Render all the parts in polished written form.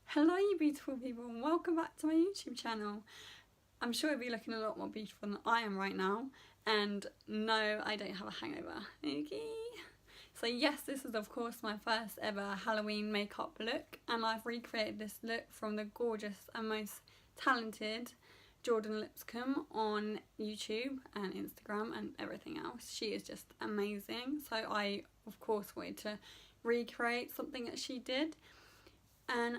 Hello you beautiful people and welcome back to my YouTube channel. I'm sure you'll be looking a lot more beautiful than I am right now, and no, I don't have a hangover, okay? So yes, this is of course my first ever Halloween makeup look, and I've recreated this look from the gorgeous and most talented Jordan Lipscombe on YouTube and Instagram and everything else. She is just amazing, so I of course wanted to recreate something that she did. And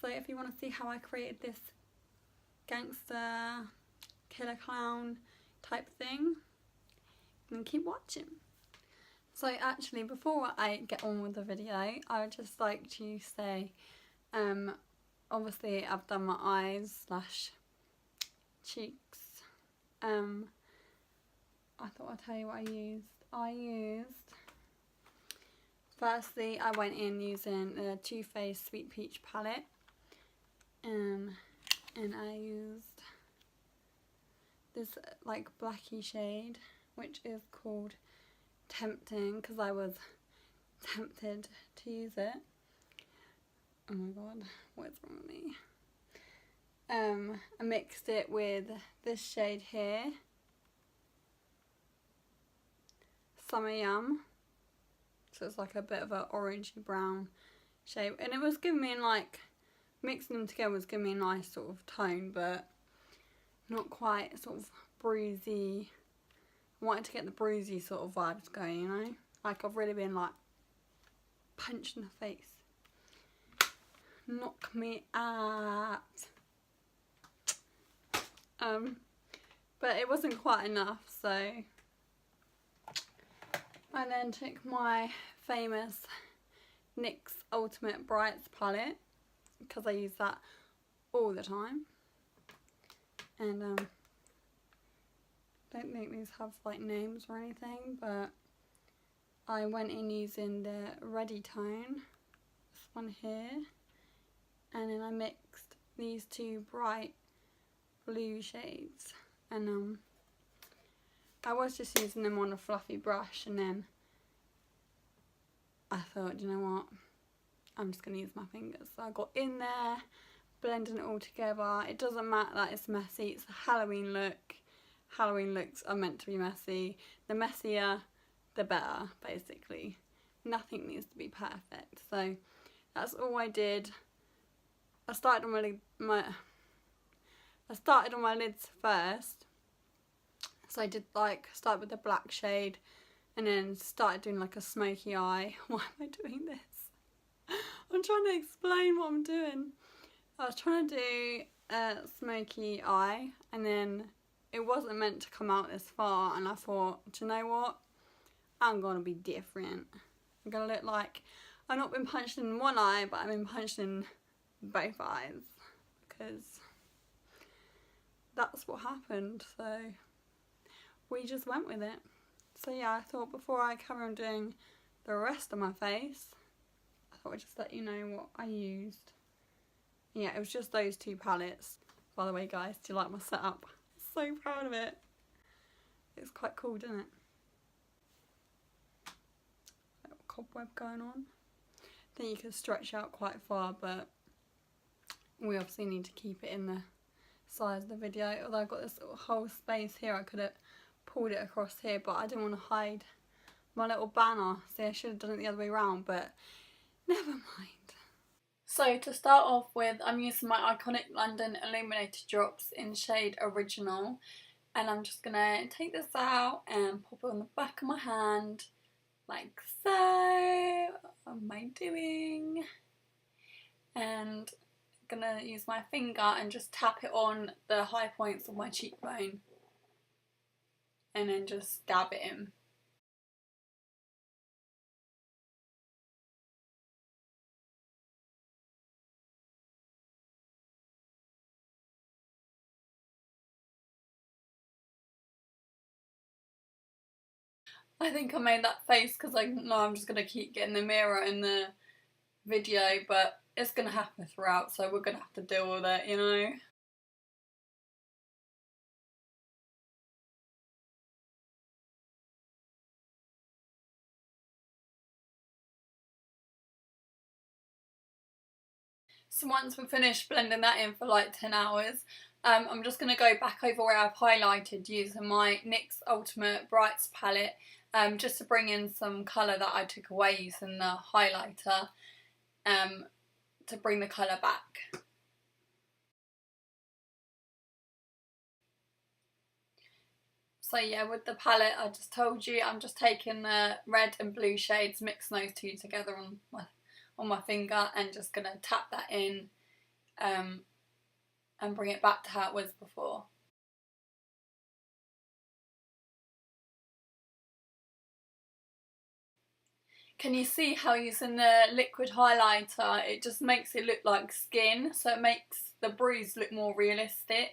so if you want to see how I created this gangster killer clown type thing, then keep watching. So actually, before I get on with the video, I would just like to say, obviously I've done my eyes / cheeks. I thought I'd tell you what I used. Firstly, I went in using the Too Faced Sweet Peach palette, and I used this like blacky shade, which is called Tempting, because I was tempted to use it. Oh my god, what's wrong with me? I mixed it with this shade here, Summer Yum. So it's like a bit of an orangey brown shade, and it was giving me like, mixing them together was giving me a nice sort of tone, but not quite sort of bruisey. I wanted to get the bruisey sort of vibes going, you know, like I've really been like punched in the face. Knock me out. But it wasn't quite enough, so I then took my famous NYX Ultimate Brights palette, because I use that all the time, and don't think these have like names or anything, but I went in using the Ready Tone, this one here, and then I mixed these two bright blue shades, and I was just using them on a fluffy brush, and then I thought, you know what, I'm just going to use my fingers. So I got in there, blending it all together. It doesn't matter that it's messy, it's a Halloween look. Halloween looks are meant to be messy. The messier, the better, basically. Nothing needs to be perfect. So that's all I did. I started on my lids first. So I did like start with the black shade, and then started doing like a smoky eye. Why am I doing this? I'm trying to explain what I'm doing. I was trying to do a smoky eye, and then it wasn't meant to come out this far, and I thought, do you know what? I'm gonna be different. I'm gonna look like I've not been punched in one eye, but I've been punched in both eyes, because that's what happened. So we just went with it. So yeah, I thought before I carry on doing the rest of my face, I thought I'd just let you know what I used. Yeah, it was just those two palettes. By the way guys, do you like my setup? I'm so proud of it. It's quite cool, doesn't it? Little cobweb going on. I think you can stretch out quite far, but we obviously need to keep it in the size of the video. Although I've got this little whole space here, I could have pulled it across here, but I didn't want to hide my little banner. See, I should have done it the other way around, but never mind. So to start off with, I'm using my iconic London Illuminated drops in shade Original, and I'm just gonna take this out and pop it on the back of my hand, like so. What am I doing? And I'm gonna use my finger and just tap it on the high points of my cheekbone, and then just dab it in. I think I made that face because I know I'm just going to keep getting the mirror in the video, but it's going to happen throughout, so we're going to have to deal with it, you know. So once we're finished blending that in for like 10 hours, I'm just going to go back over where I've highlighted using my NYX Ultimate Brights palette, just to bring in some colour that I took away using the highlighter, to bring the colour back. So yeah, with the palette I just told you, I'm just taking the red and blue shades, mixing those two together on my finger, and just going to tap that in and bring it back to how it was before. Can you see how using the liquid highlighter, it just makes it look like skin, so it makes the bruise look more realistic?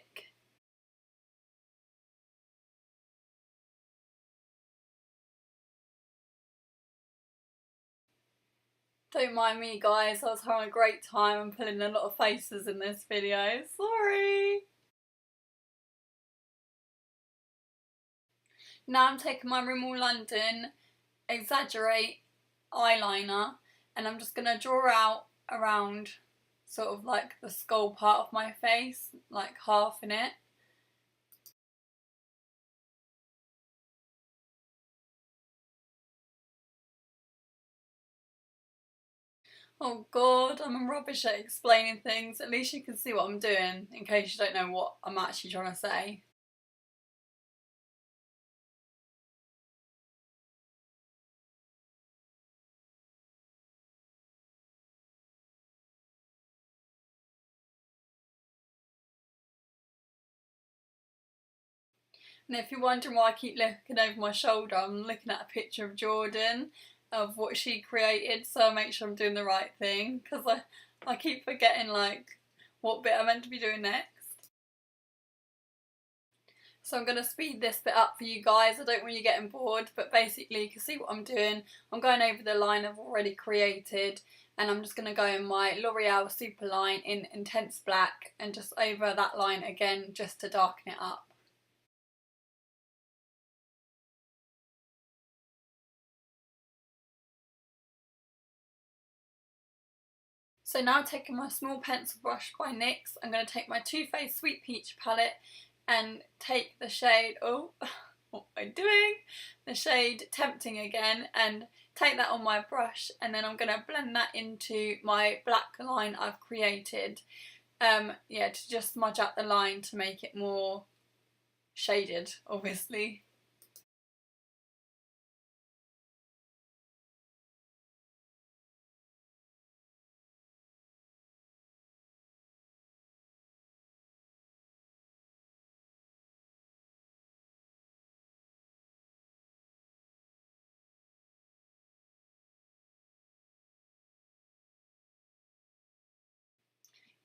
Don't mind me guys, I was having a great time and pulling a lot of faces in this video, sorry! Now I'm taking my Rimmel London Exaggerate eyeliner, and I'm just going to draw out around sort of like the skull part of my face, like half in it. Oh god, I'm rubbish at explaining things. At least you can see what I'm doing, in case you don't know what I'm actually trying to say. And if you're wondering why I keep looking over my shoulder, I'm looking at a picture of Jordan, of what she created, so I make sure I'm doing the right thing, because I keep forgetting like what bit I'm meant to be doing next. So I'm going to speed this bit up for you guys, I don't want you getting bored, but basically you can see what I'm doing. I'm going over the line I've already created, and I'm just going to go in my L'Oreal Super line in Intense Black and just over that line again, just to darken it up. So now taking my small pencil brush by NYX, I'm going to take my Too Faced Sweet Peach palette and take the shade, oh, what am I doing? The shade Tempting again, and take that on my brush, and then I'm going to blend that into my black line I've created. Yeah, to just smudge out the line to make it more shaded, obviously.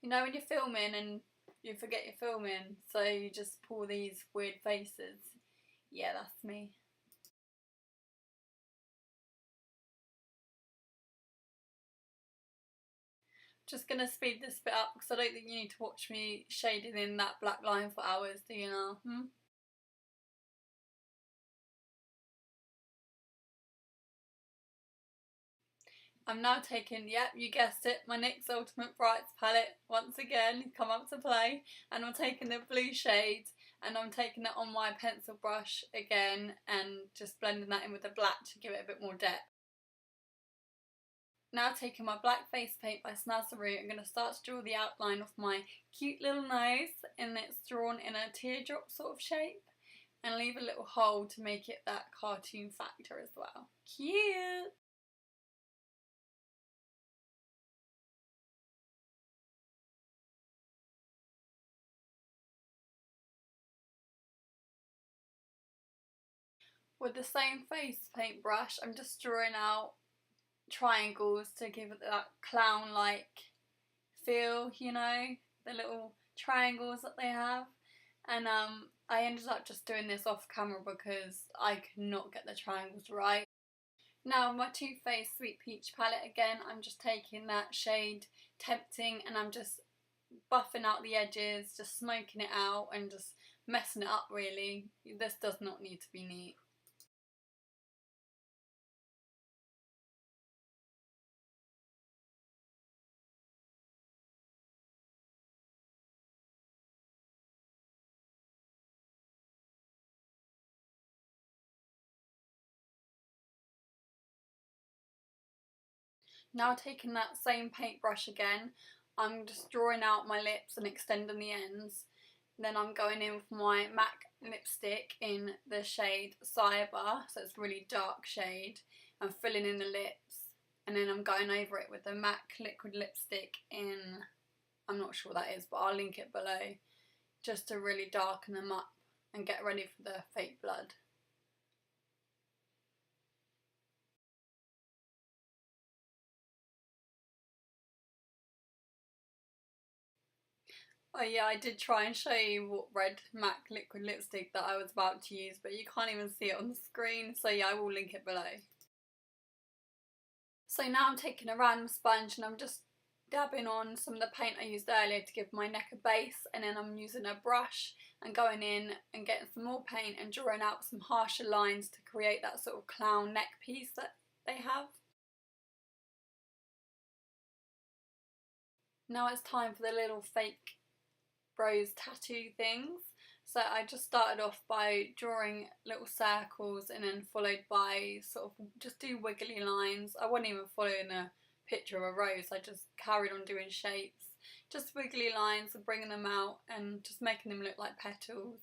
You know when you're filming and you forget you're filming, so you just pull these weird faces? Yeah, that's me. Just gonna speed this bit up because I don't think you need to watch me shading in that black line for hours, do you now? I'm now taking, yep, you guessed it, my NYX Ultimate Brights palette, once again, come up to play, and I'm taking the blue shade, and I'm taking it on my pencil brush again, and just blending that in with the black to give it a bit more depth. Now taking my black face paint by Snazaroo, I'm going to start to draw the outline of my cute little nose, and it's drawn in a teardrop sort of shape, and leave a little hole to make it that cartoon factor as well. Cute! With the same face paint brush, I'm just drawing out triangles to give it that clown-like feel, you know, the little triangles that they have. And I ended up just doing this off camera because I could not get the triangles right. Now my Too Faced Sweet Peach palette again, I'm just taking that shade Tempting, and I'm just buffing out the edges, just smoking it out and just messing it up really. This does not need to be neat. Now taking that same paintbrush again, I'm just drawing out my lips and extending the ends. Then I'm going in with my MAC lipstick in the shade Cyber, so it's a really dark shade, and filling in the lips. And then I'm going over it with the MAC liquid lipstick in, I'm not sure what that is, but I'll link it below, just to really darken them up and get ready for the fake blood. Oh yeah, I did try and show you what red MAC liquid lipstick that I was about to use, but you can't even see it on the screen, so yeah, I will link it below. So now I'm taking a random sponge and I'm just dabbing on some of the paint I used earlier to give my neck a base, and then I'm using a brush and going in and getting some more paint and drawing out some harsher lines to create that sort of clown neck piece that they have. Now it's time for the little fake rose tattoo things. So I just started off by drawing little circles and then followed by sort of just do wiggly lines. I wasn't even following a picture of a rose, I just carried on doing shapes. Just wiggly lines and bringing them out and just making them look like petals.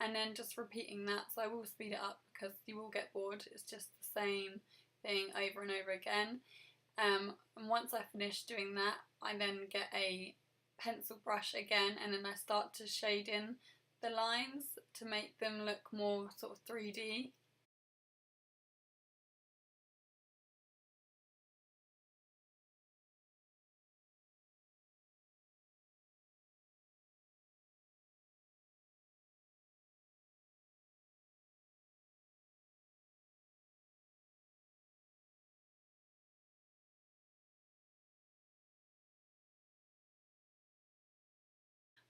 And then just repeating that, so I will speed it up because you will get bored. It's just the same thing over and over again. And once I finish doing that, I then get a pencil brush again, and then I start to shade in the lines to make them look more sort of 3D.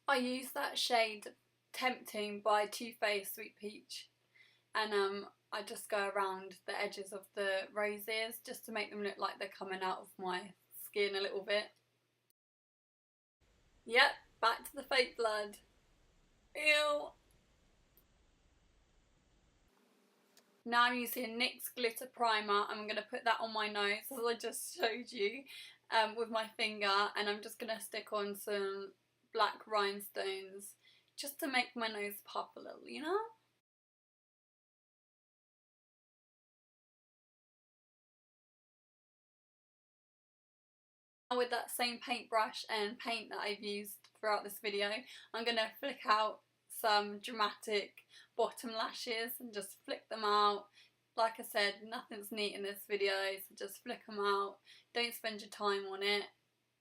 I use that shade Tempting by Too Faced Sweet Peach, and I just go around the edges of the roses just to make them look like they're coming out of my skin a little bit. Yep, back to the fake blood. Ew. Now I'm using NYX Glitter Primer. I'm going to put that on my nose, as I just showed you, with my finger, and I'm just going to stick on some black rhinestones just to make my nose pop a little, you know? With that same paintbrush and paint that I've used throughout this video, I'm going to flick out some dramatic bottom lashes and just flick them out. Like I said, nothing's neat in this video, so just flick them out. Don't spend your time on it.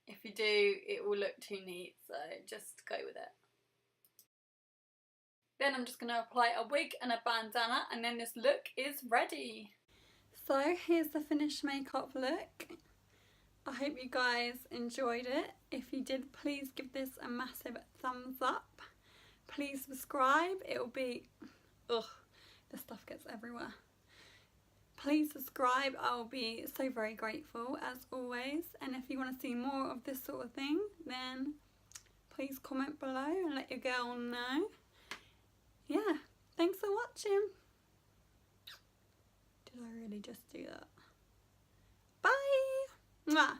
If you do, it will look too neat, so just go with it. Then I'm just going to apply a wig and a bandana, and then this look is ready. So here's the finished makeup look. I hope you guys enjoyed it. If you did, please give this a massive thumbs up. Please subscribe. It'll be... ugh, the stuff gets everywhere. Please subscribe. I'll be so very grateful as always. And if you want to see more of this sort of thing, then please comment below and let your girl know. Yeah, thanks for watching. Did I really just do that? Bye! Mwah.